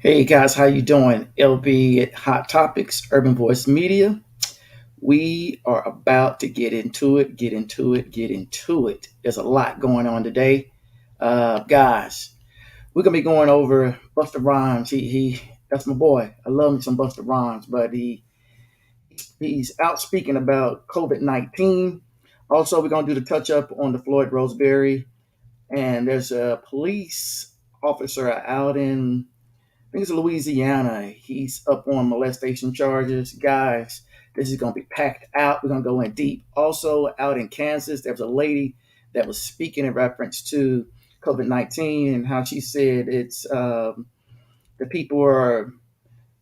Hey guys, how you doing? LB at Hot Topics, Urban Voice Media. We are about to get into it. There's a lot going on today. Guys, we're gonna be going over Busta Rhymes. He that's my boy. I love me some Busta Rhymes, but he's out speaking about COVID-19. Also, we're gonna do the touch up on the Floyd Roseberry, and there's a police officer out in I think it's Louisiana. He's up on molestation charges. Guys, this is going to be packed out. We're going to go in deep. Also, out in Kansas, there was a lady that was speaking in reference to COVID 19 and how she said the people are,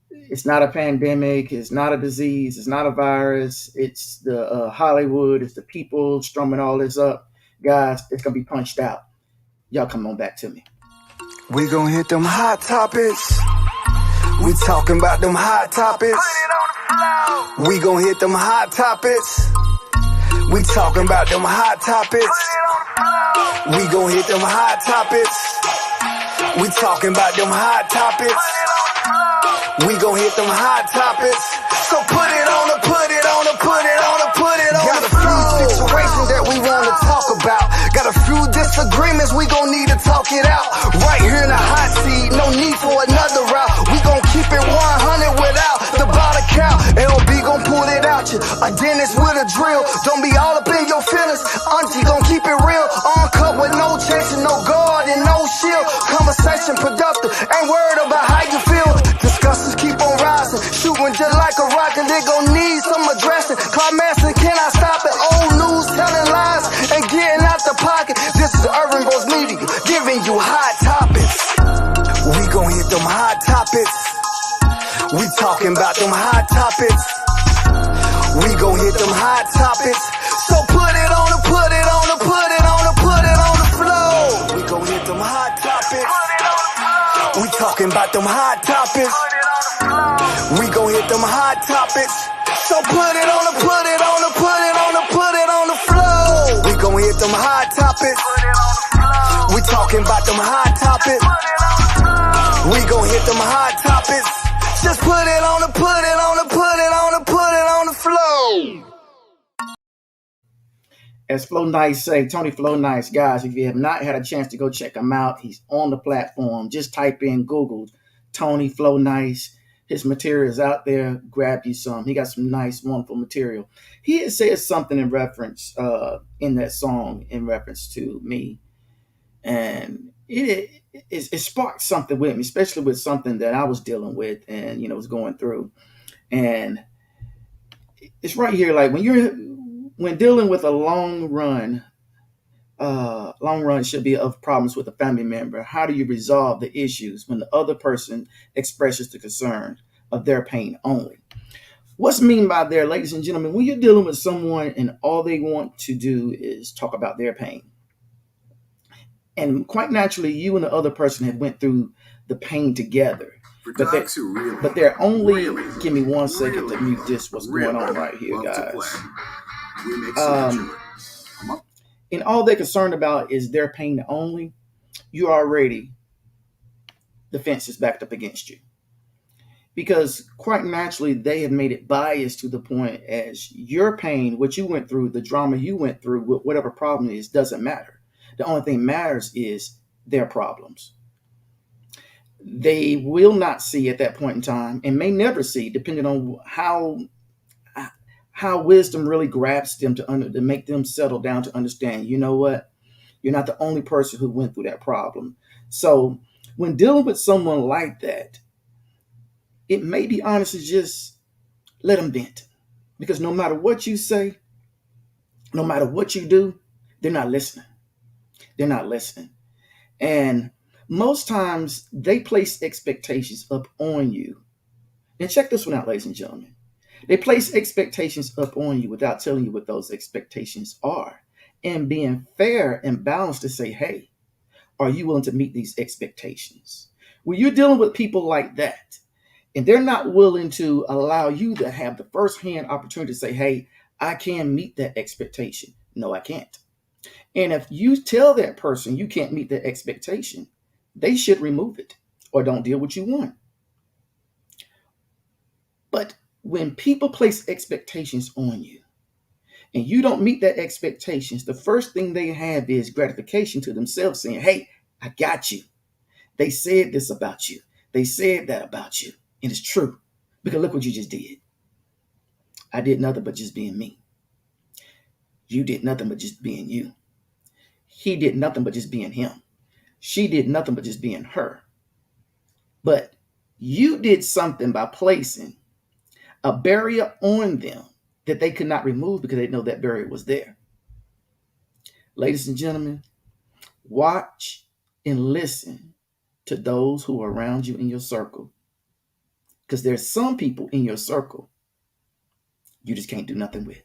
it's not a pandemic, it's not a disease, it's not a virus, it's the Hollywood, it's the people strumming all this up. Guys, it's going to be punched out. Y'all come on back to me. We gon' hit them hot topics. We talking about them hot topics. We gon' hit them hot topics. We talking about them hot topics. We gon' hit them hot topics. We talking about them hot topics. We gon' hit them hot topics. So put it on the, put it on the, put it on the, put it on the. Got a few situations that we wanna talk about. Got a few disagreements, we gon' need to talk it out. Right here in the hot seat, no need for another route. We gon' keep it 100 without the bottom count. LB gon' pull it out you, a dentist with a drill. Don't be all up in your feelings, auntie gon' keep it real. On cut with no chasing, no guard and no shield. Conversation productive, ain't worried about how you feel. Discussions keep on rising, shooting just like a rocket. They gon' need some addressing. Climaxing, can I stop it? Old news telling lies and getting out the pocket. This is Urban Voice Media, giving you hot topics. We gon' hit them hot topics. We talking about them hot topics. We gon' hit them hot topics. So put it on the, put it on the, put it on the, put it on the floor. We gon' hit them hot topics. We talking about them hot topics. We gon' hit them hot topics. So put it on the, put it on the, put it on the, put it on the floor. We gon' hit them hot topics. We talking about them hot topics. We gon' hit them hot topics. Just put it on the, put it on the, put it on the, put it on the floor. As Flow Nice say, Tony Flow Nice, guys, if you have not had a chance to go check him out, he's on the platform. Just type in Google Tony Flow Nice. His material is out there. Grab you some. He got some nice, wonderful material. He had said something in reference in that song in reference to me, and it sparked something with me, especially with something that I was dealing with and was going through. And it's right here, like when dealing with a long run should be of problems with a family member. How do you resolve the issues when the other person expresses the concern of their pain only? What's mean by there, ladies and gentlemen, when you're dealing with someone and all they want to do is talk about their pain, and quite naturally, you and the other person have went through the pain together. But they're only, give me 1 second to mute this, what's going on right here, guys. And all they're concerned about is their pain only. You already, the fence is backed up against you. Because quite naturally, they have made it biased to the point as your pain, what you went through, the drama you went through, whatever problem it is, doesn't matter. The only thing matters is their problems. They will not see at that point in time, and may never see, depending on how wisdom really grabs them to make them settle down to understand, you know what? You're not the only person who went through that problem. So when dealing with someone like that, it may be honest to just let them vent. Because no matter what you say, no matter what you do, they're not listening. They're not listening. And most times they place expectations up on you. And check this one out, ladies and gentlemen. They place expectations up on you without telling you what those expectations are. And being fair and balanced to say, hey, are you willing to meet these expectations? When you're dealing with people like that, and they're not willing to allow you to have the firsthand opportunity to say, hey, I can meet that expectation. No, I can't. And if you tell that person you can't meet their expectation, they should remove it or don't deal with you one. But when people place expectations on you and you don't meet their expectations, the first thing they have is gratification to themselves saying, hey, I got you. They said this about you. They said that about you. And it's true. Because look what you just did. I did nothing but just being me. You did nothing but just being you. He did nothing but just being him. She did nothing but just being her. But you did something by placing a barrier on them that they could not remove because they know that barrier was there. Ladies and gentlemen, watch and listen to those who are around you in your circle. Because there's some people in your circle you just can't do nothing with.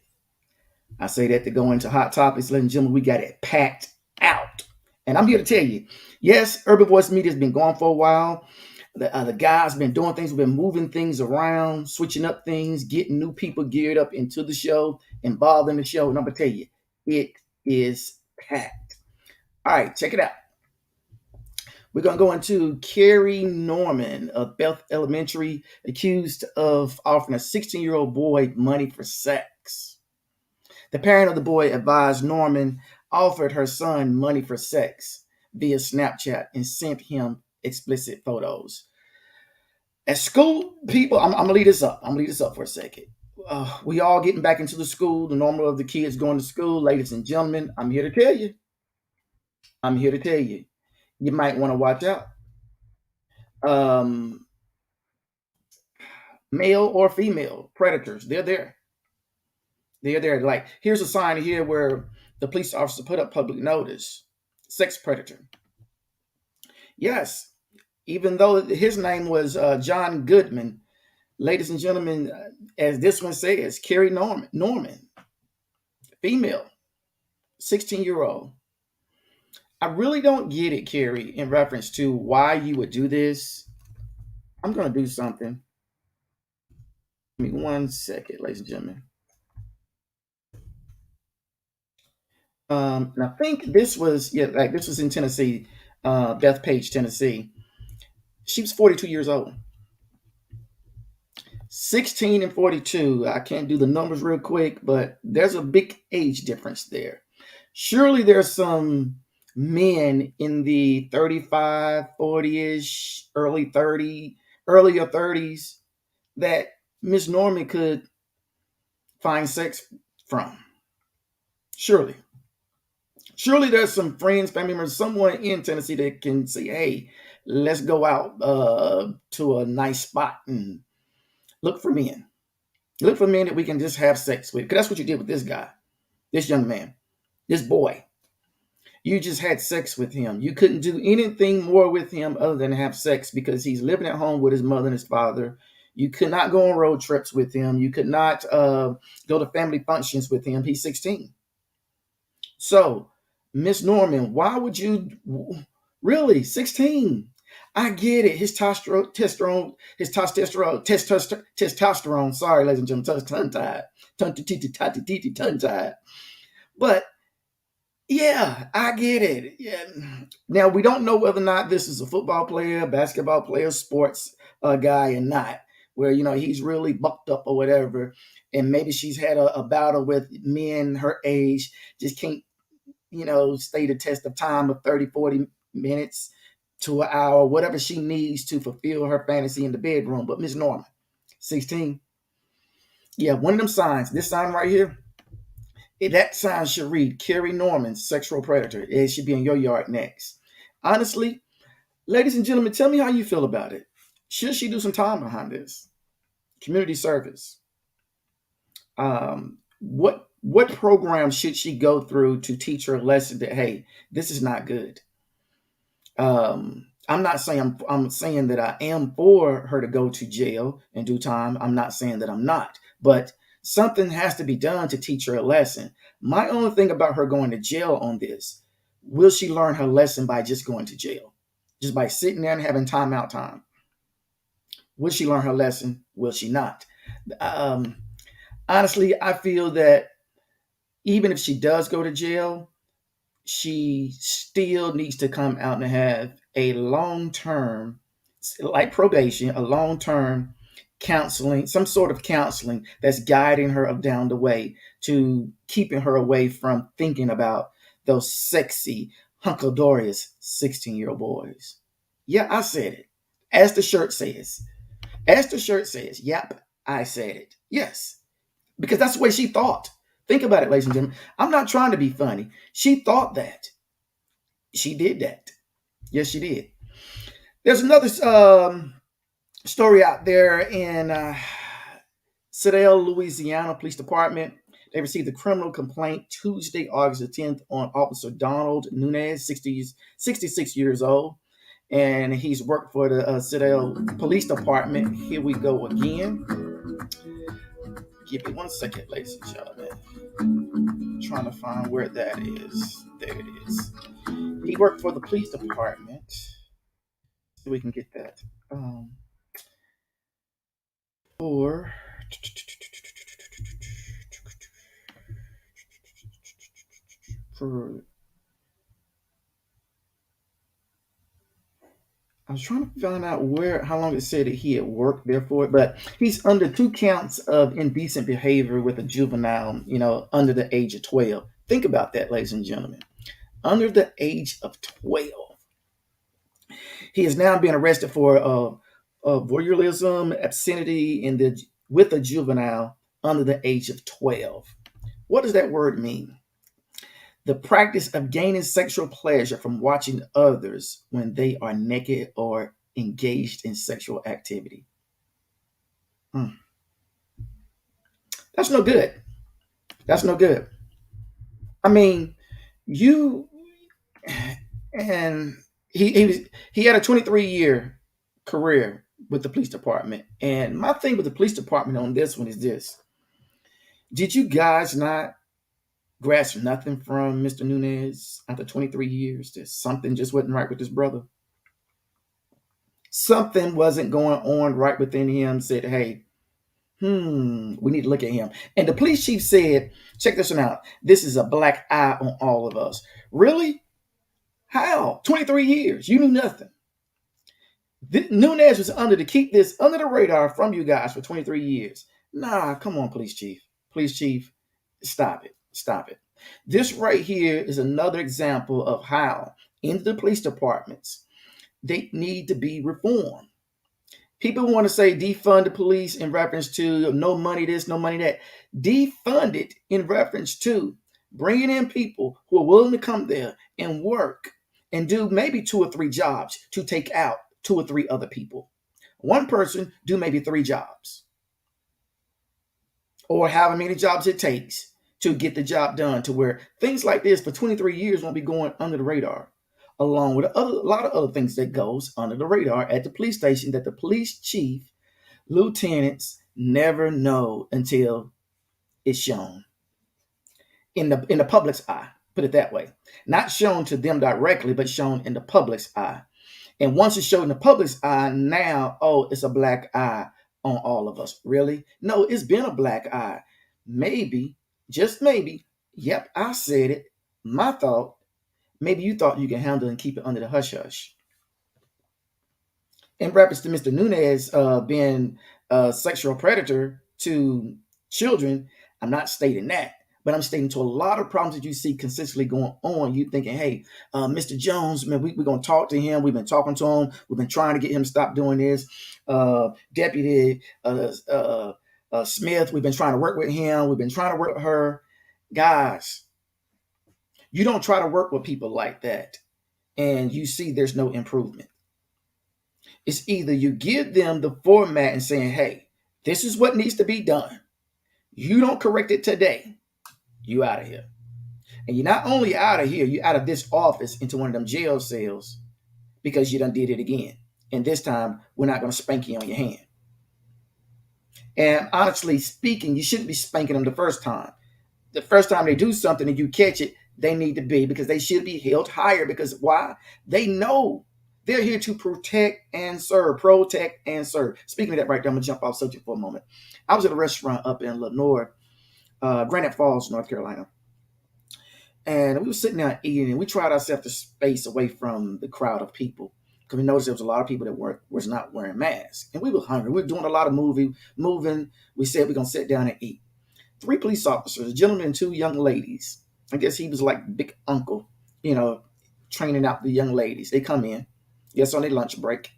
I say that to go into hot topics, ladies and gentlemen. We got it packed out. And I'm here to tell you, yes, Urban Voice Media has been going for a while. The guys been doing things. We've been moving things around, switching up things, getting new people geared up into the show, involved in the show. And I'm going to tell you, it is packed. All right, check it out. We're going to go into Carie Norman of Beth Elementary, accused of offering a 16-year-old boy money for sex. The parent of the boy advised Norman offered her son money for sex via Snapchat and sent him explicit photos. At school, people, I'm going to leave this up. I'm going to leave this up for a second. We all getting back into the school, the normal of the kids going to school. Ladies and gentlemen, I'm here to tell you. I'm here to tell you. You might want to watch out. Male or female predators, they're there. They're there. Like, here's a sign here where the police officer put up public notice. Sex predator. Yes, even though his name was John Goodman, ladies and gentlemen, as this one says, Carie Norman, female, 16-year-old. I really don't get it, Carie, in reference to why you would do this. I'm going to do something. Give me 1 second, ladies and gentlemen. And I think this was, this was in Tennessee, Beth Page, Tennessee. She was 42 years old. 16 and 42. I can't do the numbers real quick, but there's a big age difference there. Surely there's some men in the 35, 40-ish, earlier 30s that Miss Norman could find sex from. Surely there's some friends, family members, someone in Tennessee that can say, hey, let's go out to a nice spot and look for men. Look for men that we can just have sex with. Because that's what you did with this guy, this young man, this boy. You just had sex with him. You couldn't do anything more with him other than have sex because he's living at home with his mother and his father. You could not go on road trips with him. You could not go to family functions with him. He's 16. So, Miss Norman, why would you really 16? I get it. His testosterone. Sorry, ladies and gentlemen, tongue tied. But yeah, I get it. Yeah. Now we don't know whether or not this is a football player, basketball player, sports guy, or not. Where he's really bucked up or whatever, and maybe she's had a battle with men her age, just can't stay the test of time of 30, 40 minutes to an hour, whatever she needs to fulfill her fantasy in the bedroom. But Miss Norman, 16. Yeah, one of them signs, this sign right here, that sign should read Carie Norman, sexual predator. It should be in your yard next. Honestly, ladies and gentlemen, tell me how you feel about it. Should she do some time behind this? Community service. What program should she go through to teach her a lesson that, hey, this is not good? I'm not saying I'm saying that I am for her to go to jail and do time. I'm not saying that I'm not, but something has to be done to teach her a lesson. My only thing about her going to jail on this, will she learn her lesson by just going to jail? Just by sitting there and having timeout time? Will she learn her lesson? Will she not? Honestly, I feel that even if she does go to jail, she still needs to come out and have a long-term, like probation, a long-term counseling, some sort of counseling that's guiding her down the way to keeping her away from thinking about those sexy, hunkodorious 16-year-old boys. Yeah, I said it. As the shirt says. As the shirt says. Yep, I said it. Yes, because that's the way she thought. Think about it, ladies and gentlemen. I'm not trying to be funny. She thought that. She did that. Yes, she did. There's another story out there in Seattle, Louisiana Police Department. They received a criminal complaint Tuesday, August the 10th, on Officer Donald Nunez, 66 years old. And he's worked for the Seattle Police Department. Here we go again. Give me 1 second, ladies and gentlemen. I'm trying to find where that is. There it is. He worked for the police department. So we can get that. For I was trying to find out how long it said that he had worked there for it, but he's under 2 counts of indecent behavior with a juvenile, under the age of 12. Think about that, ladies and gentlemen. Under the age of 12. He is now being arrested for voyeurism, obscenity with a juvenile under the age of 12. What does that word mean? The practice of gaining sexual pleasure from watching others when they are naked or engaged in sexual activity. That's no good. That's no good. I mean, and he had a 23-year career with the police department. And my thing with the police department on this one is this. Did you guys not grasp nothing from Mr. Nunez after 23 years? That something just wasn't right with his brother. Something wasn't going on right within him. Said, hey, we need to look at him. And the police chief said, check this one out. This is a black eye on all of us. Really? How? 23 years. You knew nothing. Nunez was to keep this under the radar from you guys for 23 years. Nah, come on, police chief. Police chief, stop it. Stop it. This right here is another example of how in the police departments, they need to be reformed. People want to say defund the police in reference to no money this, no money that. Defund it in reference to bringing in people who are willing to come there and work and do maybe 2 or 3 jobs to take out 2 or 3 other people. One person do maybe 3 jobs, or however many jobs it takes to get the job done, to where things like this for 23 years won't be going under the radar, along with a lot of other things that goes under the radar at the police station that the police chief, lieutenants never know until it's shown in the public's eye. Put it that way. Not shown to them directly, but shown in the public's eye. And once it's shown in the public's eye, now, it's a black eye on all of us. Really? No, it's been a black eye. Maybe, just maybe, yep, I said it. My thought, maybe you thought you can handle and keep it under the hush-hush. In reference to Mr. Nunez being a sexual predator to children, I'm not stating that. But I'm stating to a lot of problems that you see consistently going on. You thinking, hey, Mr. Jones, man, we're going to talk to him. We've been talking to him. We've been trying to get him to stop doing this. Deputy Smith, we've been trying to work with him. We've been trying to work with her. Guys, you don't try to work with people like that and you see there's no improvement. It's either you give them the format and saying, hey, this is what needs to be done. You don't correct it today, you out of here. And you're not only out of here, you're out of this office into one of them jail cells because you done did it again. And this time, we're not going to spank you on your hand. And honestly speaking, you shouldn't be spanking them the first time. The first time they do something and you catch it, they need to be, because they should be held higher. Because why? They know they're here to protect and serve. Protect and serve. Speaking of that right there, I'm going to jump off subject for a moment. I was at a restaurant up in Lenore, Granite Falls, North Carolina. And we were sitting there eating, and we tried ourselves to space away from the crowd of people. because we noticed there was a lot of people that was not wearing masks, and we were hungry. We were doing a lot of moving. We said we're gonna sit down and eat. 3 police officers, a gentleman and 2 young ladies. I guess he was like big uncle, training out the young ladies. They come in, yes, on their lunch break.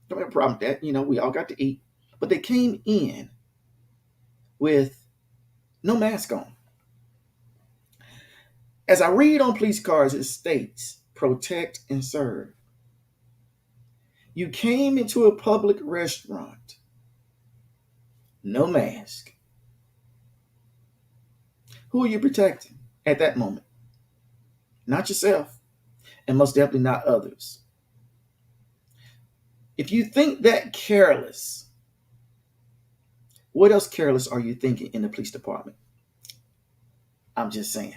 Don't have a problem with that. We all got to eat, but they came in with no mask on. As I read on police cars, it states protect and serve. You came into a public restaurant, no mask. Who are you protecting at that moment? Not yourself, and most definitely not others. If you think that careless, what else careless are you thinking in the police department? I'm just saying.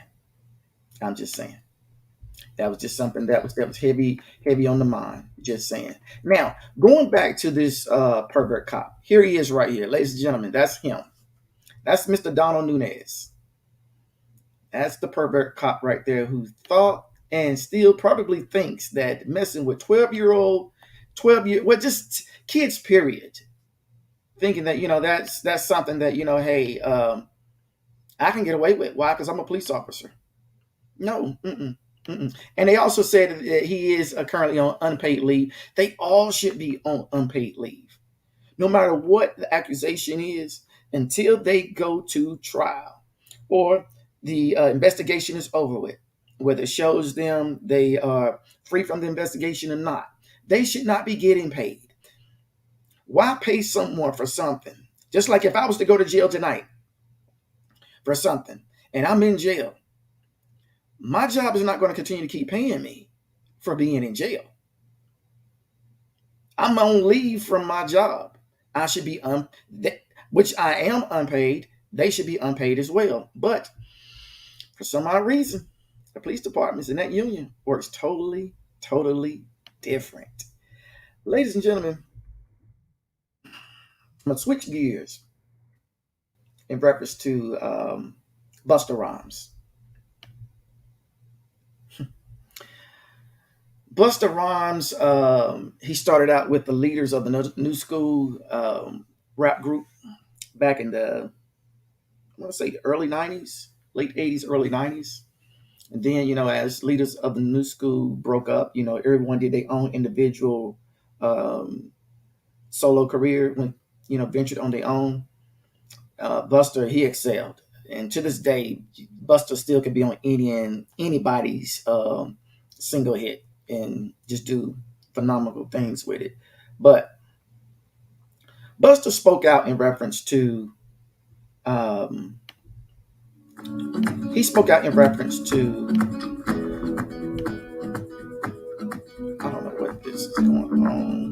That was just something that was heavy on the mind. Just saying. Now, going back to this pervert cop, here he is right here, ladies and gentlemen. That's him. That's Mr. Donald Nunez. That's the pervert cop right there who thought and still probably thinks that messing with 12-year, just kids, period. Thinking that, that's something that, hey, I can get away with. Why? Because I'm a police officer. No. And they also said that he is currently on unpaid leave. They all should be on unpaid leave. No matter what the accusation is, until they go to trial or the investigation is over with, whether it shows them they are free from the investigation or not, they should not be getting paid. Why pay someone for something? Just like if I was to go to jail tonight for something and I'm in jail, my job is not going to continue to keep paying me for being in jail. I'm on leave from my job. I should be which I am unpaid. They should be unpaid as well. But for some odd reason, the police departments in that union works totally different. Ladies and gentlemen, I'm going to switch gears in reference to Busta Rhymes. Busta Rhymes, he started out with the leaders of the New School rap group back in the, I want to say, early 90s, late 80s, early 90s. And then, as leaders of the New School broke up, everyone did their own individual solo career, when, ventured on their own. Busta, he excelled. And to this day, Busta still could be on anybody's single hit and just do phenomenal things with it. But Busta spoke out in reference to I don't know what this is going on,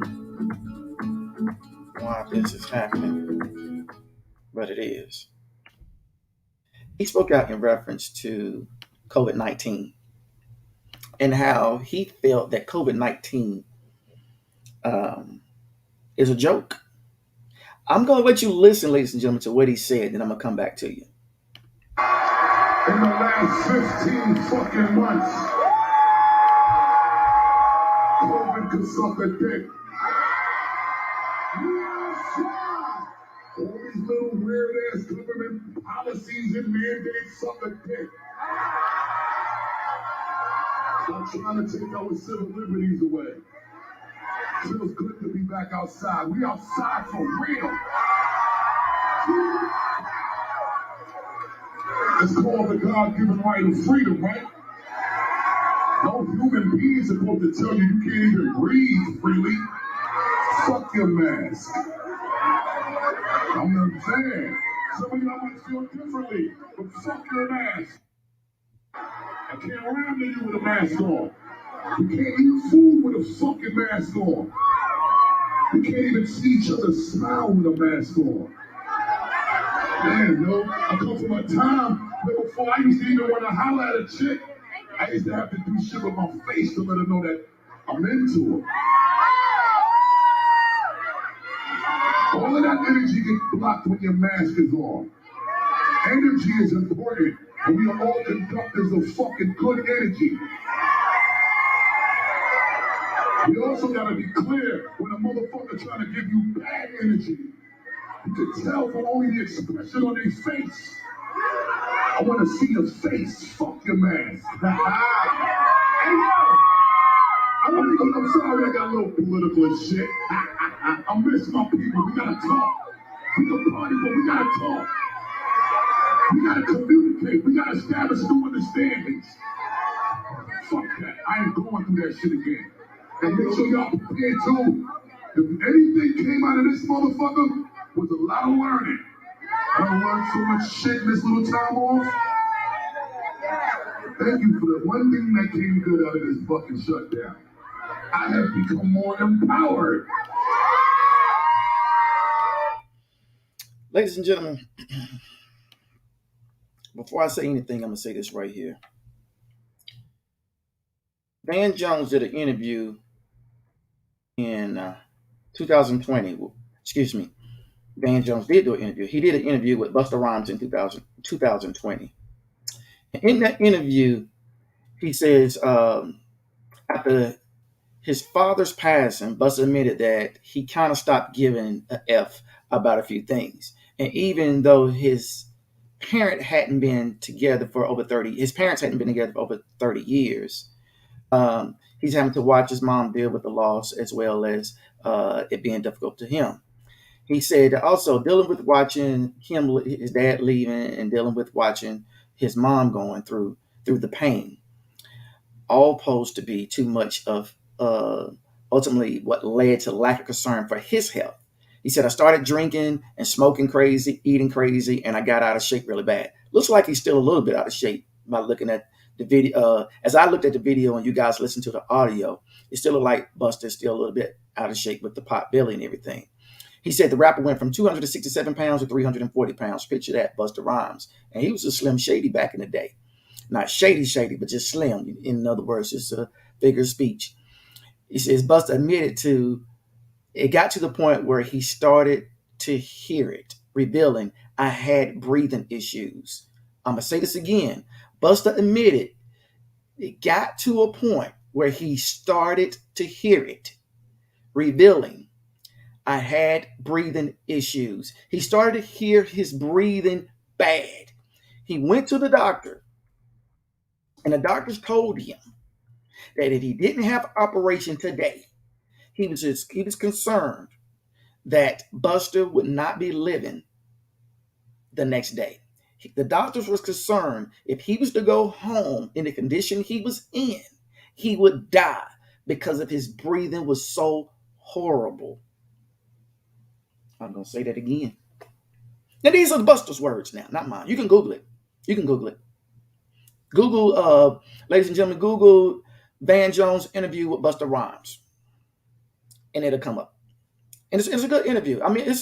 why this is happening, but it is. He spoke out in reference to COVID-19 and how he felt that COVID-19 is a joke. I'm going to let you listen, ladies and gentlemen, to what he said, and I'm going to come back to you. In the last 15 fucking months, COVID could suck a dick. All these little weird-ass government policies and mandates suck a dick. I'm trying to take our civil liberties away. Feels good to be back outside. We outside for real. It's called the God-given right of freedom, right? No human being is supposed to tell you you can't even breathe freely. Fuck your mask. I'm saying. Some of y'all might feel differently, but fuck your mask. I can't rhyme to you with a mask on. You can't eat food with a fucking mask on. You can't even see each other smile with a mask on. Man, I come from a time where before I used to even want to holler at a chick, I used to have to do shit with my face to let her know that I'm into her. All of that energy gets blocked when your mask is on. Energy is important, and we are all conductors of fucking good energy. You also gotta be clear when a motherfucker trying to give you bad energy. You can tell from only the expression on their face. I want to see your face. Fuck your mask. Hey, yo. I'm sorry I got a little political and shit. I miss my people. We gotta talk. We can party, but we gotta talk. We gotta communicate. We gotta establish new understandings. Fuck that. I ain't going through that shit again. And make sure y'all prepared too. If anything came out of this motherfucker, was a lot of learning. I don't learn so much shit in this little time off. Thank you for the one thing that came good out of this fucking shutdown. I have become more empowered. Ladies and gentlemen, before I say anything, I'm going to say this right here. Van Jones did an interview in 2020. Excuse me. Van Jones did do an interview. He did an interview with Busta Rhymes in 2020. And in that interview, he says after his father's passing, Busta admitted that he kind of stopped giving a F about a few things. And even though his parents hadn't been together for over 30 years, he's having to watch his mom deal with the loss as well as it being difficult to him. He said also dealing with watching his dad leaving and dealing with watching his mom going through the pain, all posed to be too much of ultimately what led to lack of concern for his health. He said, I started drinking and smoking crazy, eating crazy, and I got out of shape really bad. Looks like he's still a little bit out of shape by looking at the video. As I looked at the video and you guys listen to the audio, it still looked like Busta's still a little bit out of shape with the pot belly and everything. He said the rapper went from 267 pounds to 340 pounds. Picture that, Busta Rhymes. And he was a Slim Shady back in the day. Not shady, but just slim. In other words, it's a figure of speech. He says Busta admitted it got to the point where he started to hear it, revealing, I had breathing issues. I'm going to say this again. Busta admitted it got to a point where he started to hear it, revealing, I had breathing issues. He started to hear his breathing bad. He went to the doctor, and the doctors told him that if he didn't have an operation today, he was concerned that Busta would not be living the next day. The doctors was concerned if he was to go home in the condition he was in, he would die because of his breathing was so horrible. I'm going to say that again. Now, these are Busta's words now, not mine. You can Google it. Google, ladies and gentlemen, Google Van Jones interview with Busta Rhymes, and it'll come up. And it's a good interview. I mean,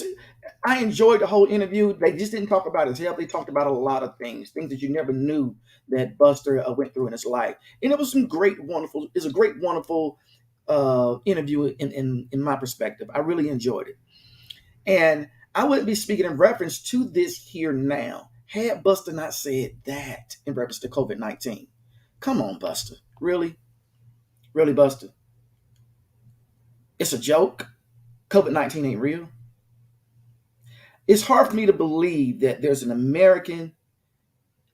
I enjoyed the whole interview. They just didn't talk about his health. They talked about a lot of things that you never knew that Busta went through in his life. And it was a great, wonderful interview in my perspective. I really enjoyed it. And I wouldn't be speaking in reference to this here now had Busta not said that in reference to COVID-19. Come on, Busta. Really? Really, Busta? It's a joke? COVID-19 ain't real? It's hard for me to believe that there's an American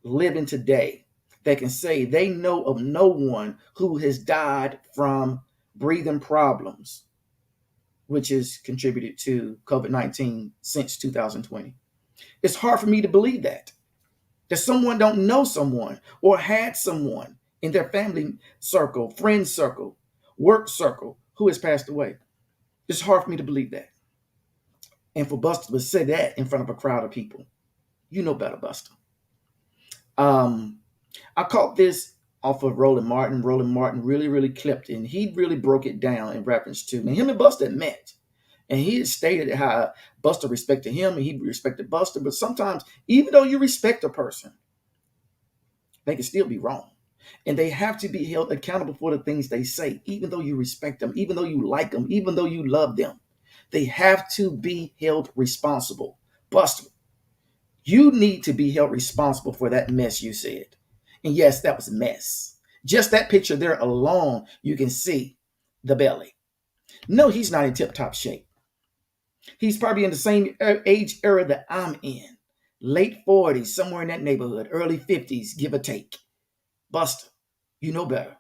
living today that can say they know of no one who has died from breathing problems, which has contributed to COVID-19 since 2020. It's hard for me to believe that someone don't know someone or had someone in their family circle, friend circle, work circle who has passed away. It's hard for me to believe that. And for Busta to say that in front of a crowd of people, you know better, Busta. I caught this off of Roland Martin. Roland Martin really, really clipped it, and he really broke it down in reference to, and him and Busta had met. And he had stated how Busta respected him and he respected Busta. But sometimes, even though you respect a person, they can still be wrong. And they have to be held accountable for the things they say, even though you respect them, even though you like them, even though you love them. They have to be held responsible. Busta, you need to be held responsible for that mess you said. And yes, that was a mess. Just that picture there alone, you can see the belly. No, he's not in tip top shape. He's probably in the same age era that I'm in. Late 40s, somewhere in that neighborhood, early 50s, give or take. Buster, you know better.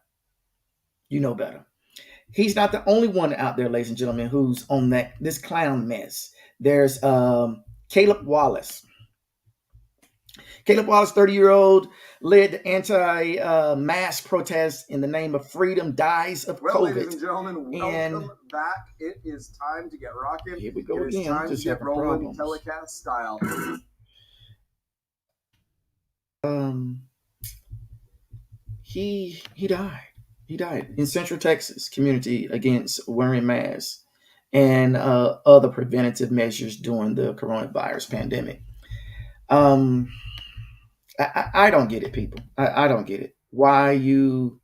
You know better. He's not the only one out there, ladies and gentlemen, who's on this clown mess. There's Caleb Wallace. Caleb Wallace, 30-year-old, led the anti-mask protest in the name of freedom, dies of Well, COVID. ladies and gentlemen, welcome back. It is time to get rocking. Here we go It is again. time to Just get having rolling problems. telecast style. He died. He died in Central Texas community against wearing masks and other preventative measures during the coronavirus pandemic. I don't get it, people. I don't get it. Why you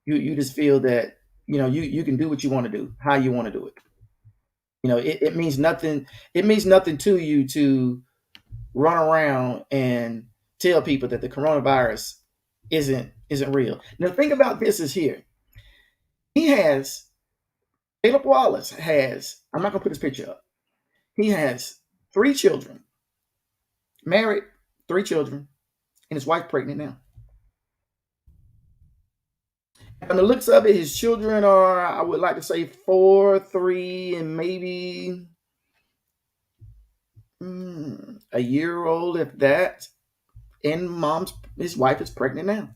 just feel that you can do what you want to do, how you want to do it. It means nothing. It means nothing to you to run around and tell people that the coronavirus isn't real. Now think about this is here. He has Caleb Wallace has. I'm not gonna put his picture up. He has 3 children, married, 3 children, and his wife pregnant now. On the looks of it, his children are, I would like to say, 4, 3, and maybe a year old, if that. And his wife is pregnant now.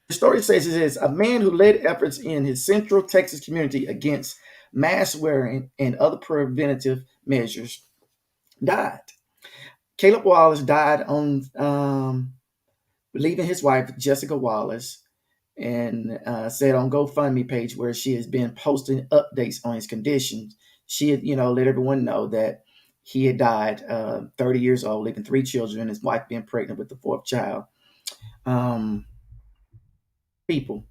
The story says it is a man who led efforts in his Central Texas community against mask wearing and other preventative measures died. Caleb Wallace died on leaving his wife, Jessica Wallace, and said on GoFundMe page where she has been posting updates on his condition. She had, let everyone know that he had died 30 years old, leaving 3 children, his wife being pregnant with the 4th child. People,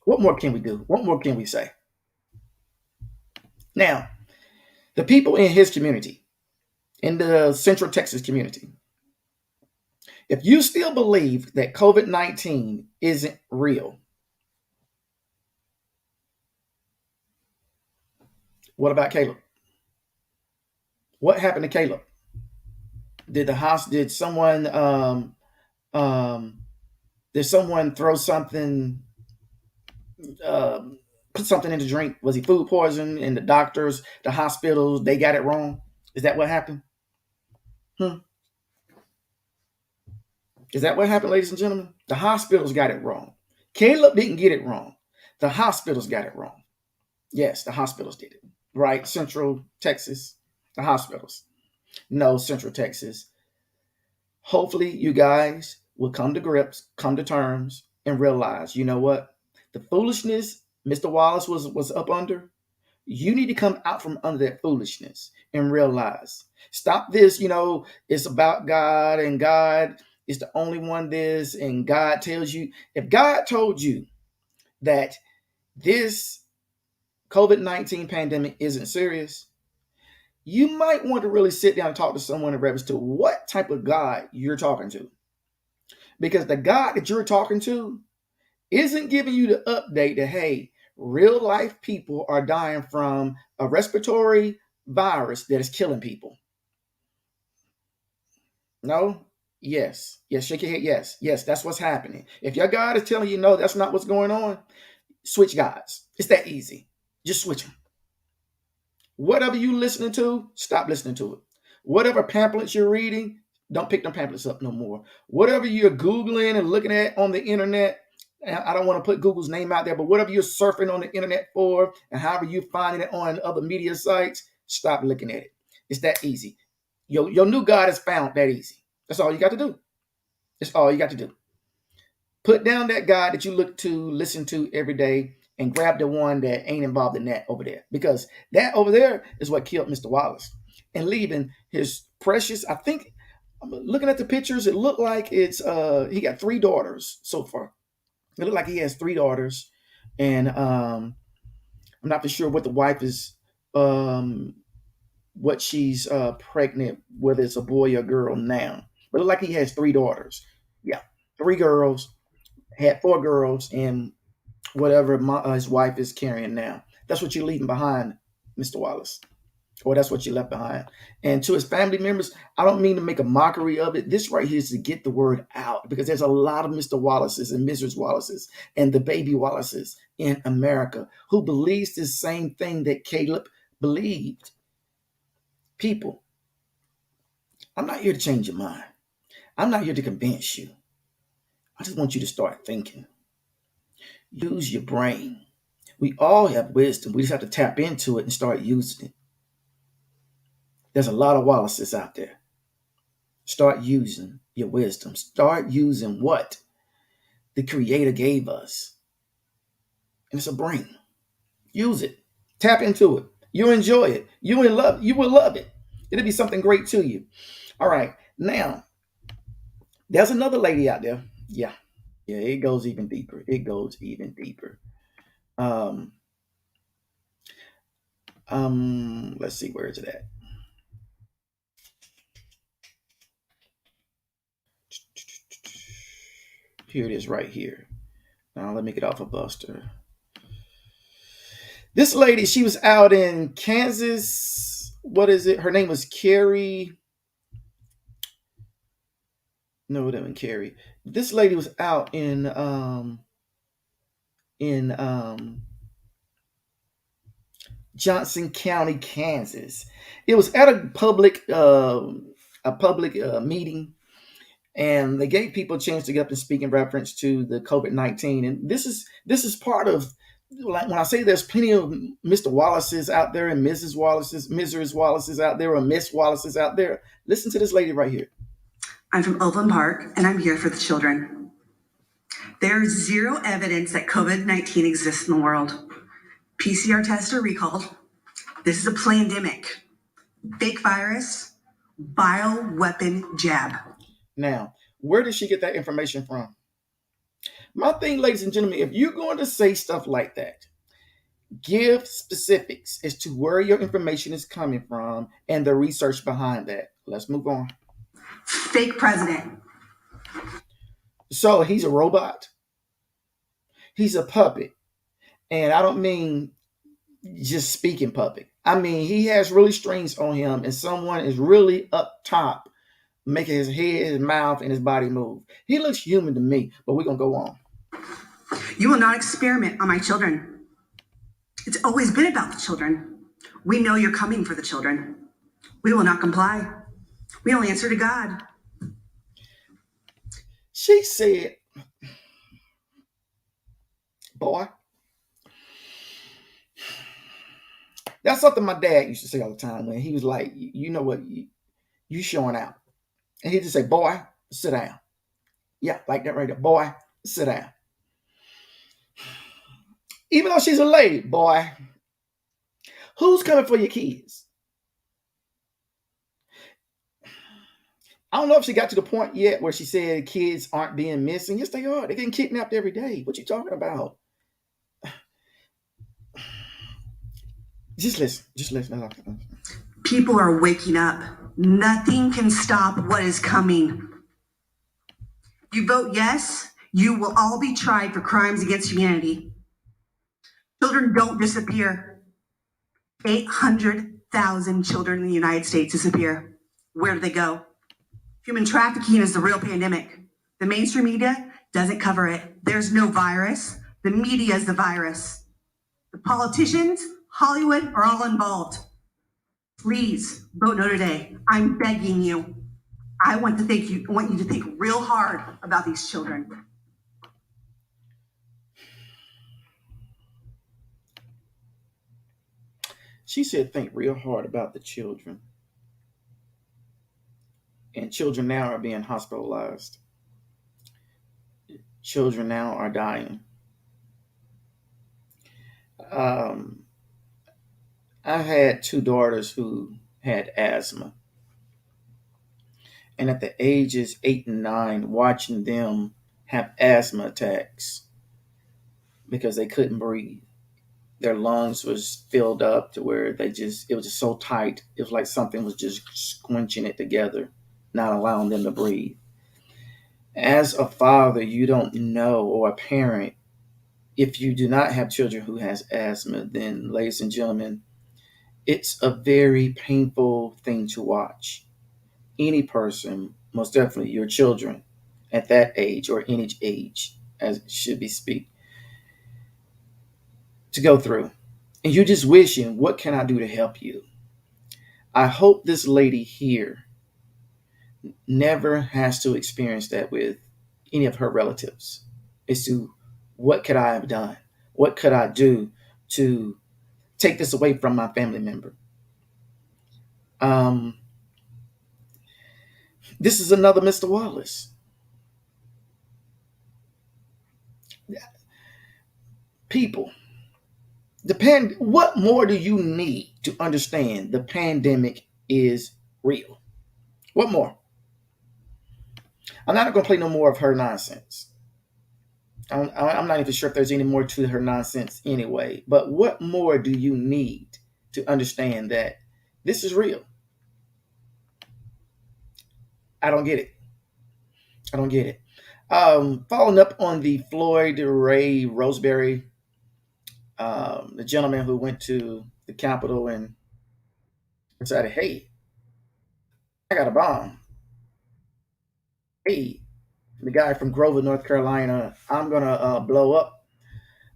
what more can we do? What more can we say? Now, the people in his community, in the Central Texas community, if you still believe that COVID-19 isn't real, what about Caleb? What happened to Caleb? Did someone throw something, put something in the drink? Was he food poisoned? And the doctors, the hospitals, they got it wrong? Is that what happened? Is that what happened, ladies and gentlemen? The hospitals got it wrong. Caleb didn't get it wrong. The hospitals got it wrong. Yes, the hospitals did it. Right? Central Texas, the hospitals. No, Central Texas. Hopefully, you guys will come to grips, come to terms, and realize, you know what? The foolishness Mr. Wallace was up under, you need to come out from under that foolishness and realize. Stop this, it's about God, and God is the only one this, and God tells you. If God told you that this COVID-19 pandemic isn't serious, you might want to really sit down and talk to someone in reference to what type of God you're talking to. Because the God that you're talking to isn't giving you the update that, hey, real life people are dying from a respiratory virus that is killing people. No? Yes. Yes, shake your head. Yes. Yes, that's what's happening. If your God is telling you, no, that's not what's going on, switch gods. It's that easy. Just switch them. Whatever you listening to, stop listening to it. Whatever pamphlets you're reading, don't pick them pamphlets up no more. Whatever you're Googling and looking at on the internet, I don't want to put Google's name out there, but whatever you're surfing on the internet for, and however you're finding it on other media sites, stop looking at it. It's that easy. Your new God is found that easy. That's all you got to do. That's all you got to do. Put down that God that you look to, listen to every day, and grab the one that ain't involved in that over there. Because that over there is what killed Mr. Wallace. And leaving his precious, I think, I'm looking at the pictures, it looked like it's he got 3 daughters so far. It looked like he has 3 daughters. And I'm not for sure what the wife is, what she's pregnant, whether it's a boy or girl now. But it looked like he has 3 daughters. Yeah, 3 girls, had 4 girls, and whatever his wife is carrying now. That's what you're leaving behind, Mr. Wallace. Or that's what you left behind. And to his family members, I don't mean to make a mockery of it. This right here is to get the word out, because there's a lot of Mr. Wallaces and Mrs. Wallaces and the baby Wallaces in America who believes the same thing that Caleb believed. People, I'm not here to change your mind. I'm not here to convince you. I just want you to start thinking. Use your brain. We all have wisdom. We just have to tap into it and start using it. There's a lot of Wallaces out there. Start using your wisdom. Start using what the Creator gave us. And it's a brain. Use it. Tap into it. You'll enjoy it. You will love it. It'll be something great to you. All right. Now, there's another lady out there. Yeah, it goes even deeper. It goes even deeper. Let's see, where is it at? Here it is right here. Now let me get off of Buster. This lady, she was out in Kansas. What is it? Her name was Carie. No, it wasn't Carie. This lady was out in Johnson County, Kansas. It was at a public meeting, and they gave people a chance to get up and speak in reference to the COVID-19. And this is part of, like, when I say there's plenty of Mr. Wallaces out there and Mrs. Wallaces, Mrs. Wallaces out there, or Miss Wallaces out there. Listen to this lady right here. I'm from Overland Park, and I'm here for the children. There is zero evidence that COVID-19 exists in the world. PCR tests are recalled. This is a pandemic. Fake virus, bioweapon jab. Now, where did she get that information from? My thing, ladies and gentlemen, if you're going to say stuff like that, give specifics as to where your information is coming from and the research behind that. Let's move on. Fake president. So he's a robot. He's a puppet. And I don't mean just speaking puppet. I mean, he has really strings on him, and someone is really up top making his head, his mouth, and his body move. He looks human to me, but we're going to go on. You will not experiment on my children. It's always been about the children. We know you're coming for the children. We will not comply. We will answer to God. She said, boy, that's something my dad used to say all the time when he was like, you know what, you showing out. And he'd just say, boy, sit down. Yeah, like that right there. Boy, sit down. Even though she's a lady, boy, who's coming for your kids? I don't know if she got to the point yet where she said kids aren't being missing. Yes, they are. They're getting kidnapped every day. What you talking about? Just listen. People are waking up. Nothing can stop what is coming. You vote yes, you will all be tried for crimes against humanity. Children don't disappear. 800,000 children in the United States disappear. Where do they go? Human trafficking is the real pandemic. The mainstream media doesn't cover it. There's no virus. The media is the virus. The politicians, Hollywood, are all involved. Please vote no today. I'm begging you. I want you to think real hard about these children. She said, think real hard about the children. And children now are being hospitalized. Children now are dying. I had two daughters who had asthma. And at the ages 8 and 9, watching them have asthma attacks because they couldn't breathe. Their lungs was filled up to where it was just so tight. It was like something was just squinching it together, not allowing them to breathe. As a father, you don't know, or a parent, If you do not have children who has asthma, then ladies and gentlemen, it's a very painful thing to watch. Any person, most definitely your children at that age or any age, as it should be speak, to go through. And you're just wishing, what can I do to help you? I hope this lady here never has to experience that with any of her relatives. As to what could I have done? What could I do to take this away from my family member? This is another Mr. Wallace. People, what more do you need to understand the pandemic is real? What more? I'm not going to play no more of her nonsense. I'm not even sure if there's any more to her nonsense anyway. But what more do you need to understand that this is real? I don't get it. I don't get it. Following up on the Floyd Ray Roseberry, the gentleman who went to the Capitol and decided, hey, I got a bomb. Hey, the guy from Grover, North Carolina, I'm going to blow up.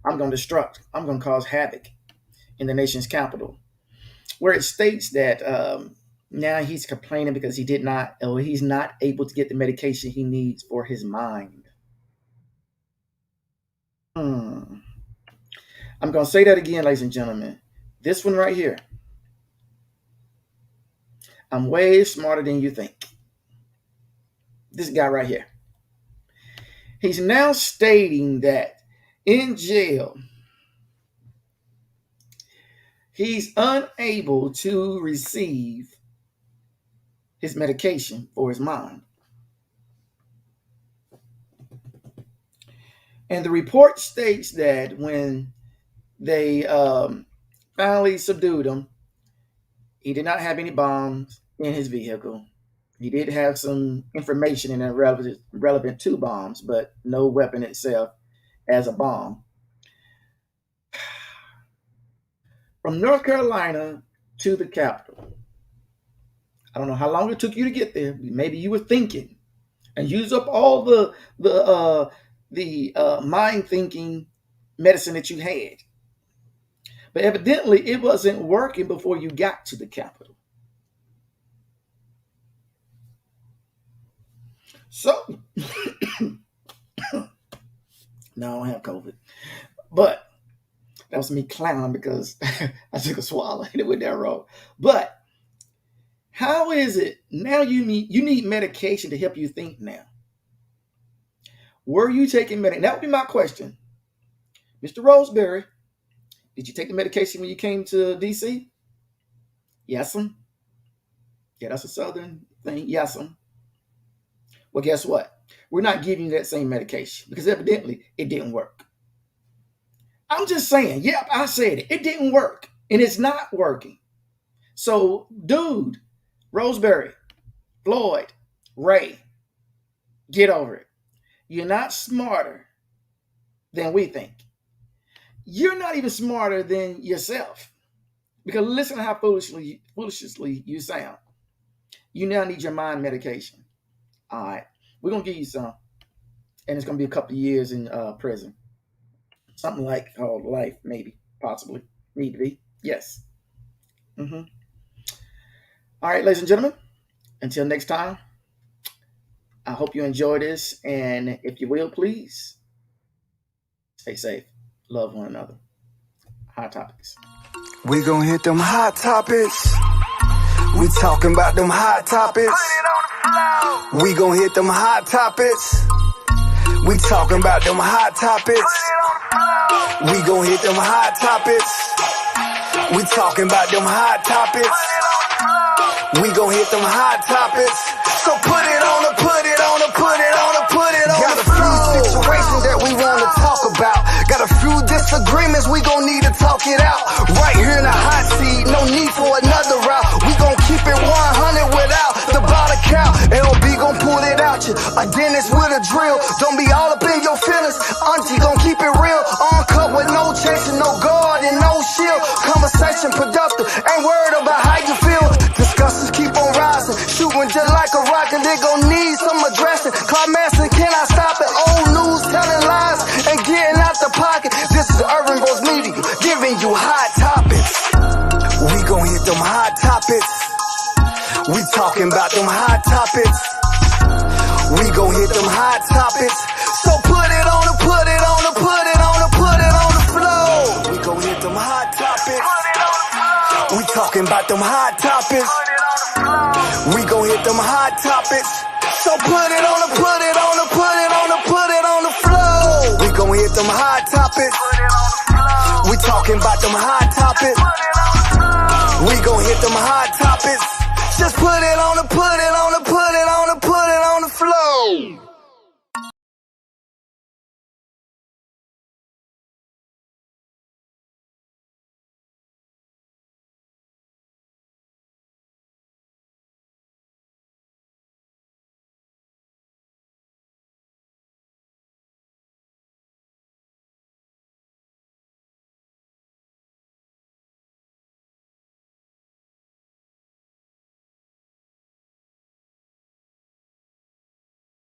I'm going to destruct. I'm going to cause havoc in the nation's capital. Where it states that now he's complaining because he's not able to get the medication he needs for his mind. I'm going to say that again, ladies and gentlemen. This one right here. I'm way smarter than you think. This guy right here. He's now stating that in jail, he's unable to receive his medication for his mind. And the report states that when they finally subdued him, he did not have any bombs in his vehicle. He did have some information in there relevant to bombs, but no weapon itself as a bomb. From North Carolina to the Capitol. I don't know how long it took you to get there. Maybe you were thinking and use up all the mind thinking medicine that you had. But evidently it wasn't working before you got to the Capitol. So, no, I don't have COVID. But that was me clowning because I took a swallow and it went down wrong. But how is it now you need medication to help you think now? Were you taking medication? That would be my question. Mr. Roseberry, did you take the medication when you came to D.C.? Yes'm. Yeah, that's a Southern thing. Yes'm. Well, guess what? We're not giving you that same medication because evidently it didn't work. I'm just saying, yep, I said it. It didn't work and it's not working. So, dude, Roseberry, Floyd, Ray, get over it. You're not smarter than we think. You're not even smarter than yourself. Because listen to how foolishly you sound. You now need your mind medication. All right, we're going to give you some. And it's going to be a couple of years in prison. Something like called life, maybe, possibly. Need to be. Yes. All right, ladies and gentlemen, until next time, I hope you enjoy this. And if you will, please stay safe. Love one another. Hot topics. We gon' hit them hot topics. We talking about them hot topics. We gon' hit them hot topics. We talking about them hot topics. We gon' hit them hot topics. We talking about them hot topics. We gon' hit them hot topics. So put it on the, put it on the, put it on the, put it on the. Got a few situations that we wanna talk about. Got a few disagreements, we gon' need to talk it out. Right here in the hot seat, no need for another route. We gon' keep it 100 without the bottle count. LB gon' pull it out you. A dentist with a drill. Don't be all up in your feelings. Auntie gon' keep it real. Uncut productive. Ain't worried about how you feel. Discussions keep on rising, shooting just like a rocket. They gon' need some aggression. Climaxing, can I stop it? Old news telling lies and getting out the pocket. This is Urban Growth Media, giving you hot topics. We gon' hit them hot topics. We talking about them hot topics. We gon' hit them hot topics. So put it on the, put it on the, put it on the, put it on the floor. We gon' hit them hot topics. We talking about them hot topics. We gon' hit them hot topics. So put it on the, put it on the, put it on the, put it on the floor. We gon' hit them hot topics. We talking about them hot topics. We gon' hit them hot topics. Just put it on the,